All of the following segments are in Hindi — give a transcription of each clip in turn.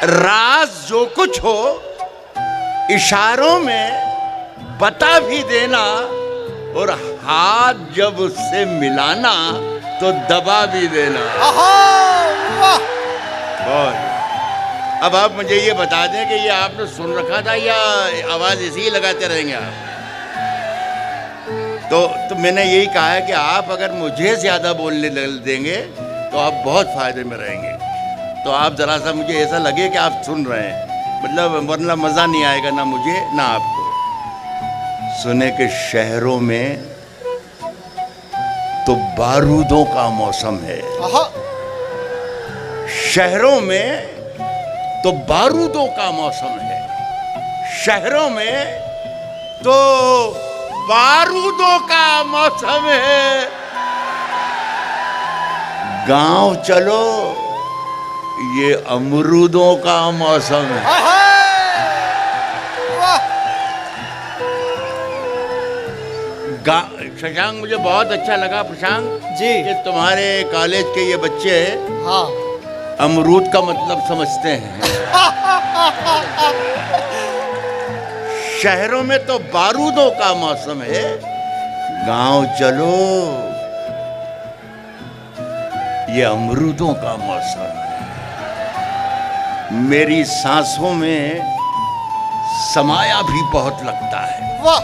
राज जो कुछ हो इशारों में बता भी देना, और हाथ जब उससे मिलाना तो दबा भी देना। बहुत। अब आप मुझे ये बता दें कि ये आपने सुन रखा था या आवाज इसी ही लगाते रहेंगे आप? तो मैंने यही कहा है कि आप अगर मुझे ज्यादा बोलने देंगे तो आप बहुत फायदे में रहेंगे। तो आप जरा सा मुझे ऐसा लगे कि आप सुन रहे हैं, मतलब वरना मजा नहीं आएगा ना मुझे ना आपको। सुने के शहरों में तो बारूदों का मौसम है। शहरों में तो बारूदों का मौसम है। शहरों में तो बारूदों का मौसम है। गांव चलो ये अमरूदों का मौसम है। शशांक, मुझे बहुत अच्छा लगा प्रशांक जी कि तुम्हारे कॉलेज के ये बच्चे हाँ अमरूद का मतलब समझते हैं। शहरों में तो बारूदों का मौसम है। गांव चलो ये अमरूदों का मौसम है। मेरी सांसों में समाया भी बहुत लगता है। वाह।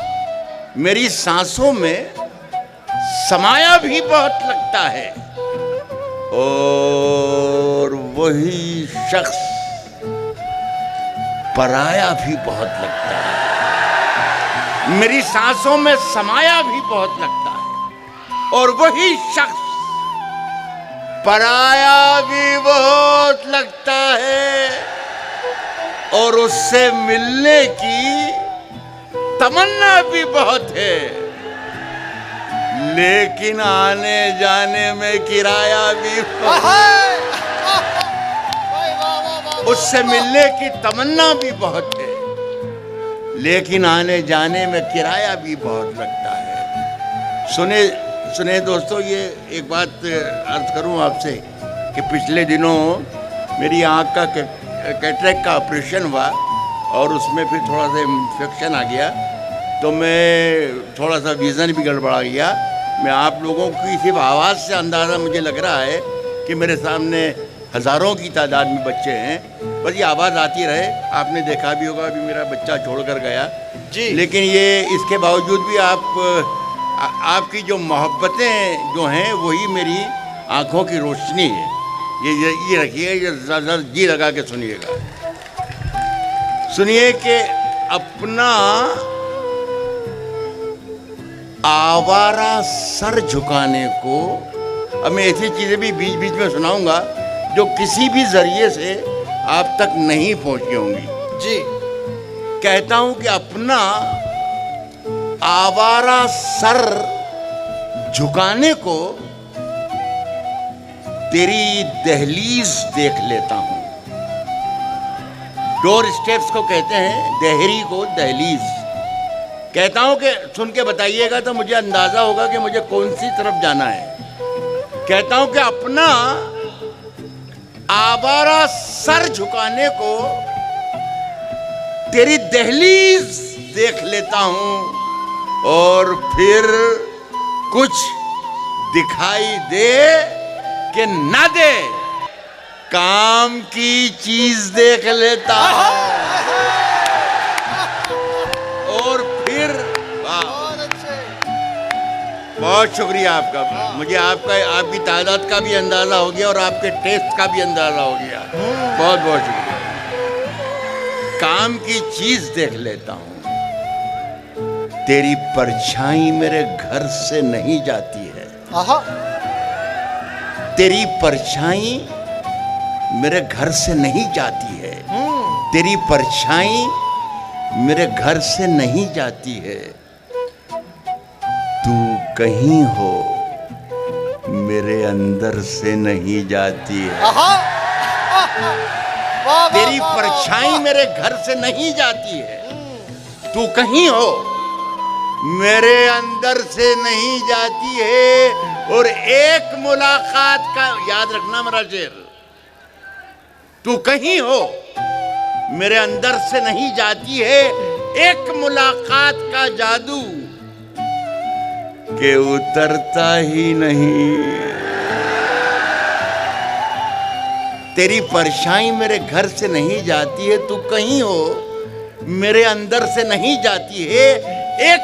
मेरी सांसों में समाया भी बहुत लगता है, और वही शख्स पराया भी बहुत लगता है। मेरी सांसों में समाया भी बहुत लगता है, और वही शख्स पराया भी बहुत लगता है, और उससे मिलने की तमन्ना भी बहुत है, लेकिन आने जाने में किराया भी उससे मिलने की तमन्ना भी बहुत है, लेकिन आने जाने में किराया भी बहुत लगता है। सुने दोस्तों, ये एक बात अर्ज करूं आपसे कि पिछले दिनों मेरी आंख का कैटरेक्ट का ऑपरेशन हुआ, और उसमें फिर थोड़ा सा इन्फेक्शन आ गया, तो मैं थोड़ा सा विज़न भी गड़बड़ा गया। मैं आप लोगों की सिर्फ आवाज़ से अंदाज़ा मुझे लग रहा है कि मेरे सामने हज़ारों की तादाद में बच्चे हैं, बस ये आवाज़ आती रहे। आपने देखा भी होगा, अभी मेरा बच्चा छोड़कर गया जी, लेकिन ये इसके बावजूद भी आपकी जो मोहब्बतें जो हैं वही मेरी आँखों की रोशनी है। ये रखिए, ये ज़रा जी लगा के सुनिएगा। सुनिए कि अपना आवारा सर झुकाने को, अब मैं ऐसी चीज़ें भी बीच बीच में सुनाऊंगा जो किसी भी जरिए से आप तक नहीं पहुंची होंगी। जी कहता हूं कि अपना आवारा सर झुकाने को तेरी दहलीज देख लेता हूं। डोर स्टेप्स को कहते हैं, देहरी को दहलीज। कहता हूं कि सुन के बताइएगा तो मुझे अंदाजा होगा कि मुझे कौन सी तरफ जाना है। कहता हूं कि अपना आवारा सर झुकाने को तेरी दहलीज देख लेता हूं, और फिर कुछ दिखाई दे कि ना दे, काम की चीज देख लेता हूं, और फिर बहुत शुक्रिया आपका। मुझे आपकी तादाद का भी अंदाजा हो गया और आपके टेस्ट का भी अंदाजा हो गया। बहुत बहुत शुक्रिया। काम की चीज देख लेता हूं, तेरी परछाई मेरे घर से नहीं जाती है। तेरी परछाई मेरे घर से नहीं जाती है। तेरी परछाई मेरे घर से नहीं जाती है। तू कहीं हो मेरे अंदर से नहीं जाती है। तेरी परछाई मेरे घर से नहीं जाती है। तू कहीं हो मेरे अंदर से नहीं जाती है। और एक मुलाकात का, याद रखना मेरा शेर, तू कहीं हो, मेरे अंदर से नहीं जाती है एक मुलाकात का जादू के उतरता ही नहीं। तेरी परछाई मेरे घर से नहीं जाती है, तू कहीं हो, मेरे अंदर से नहीं जाती है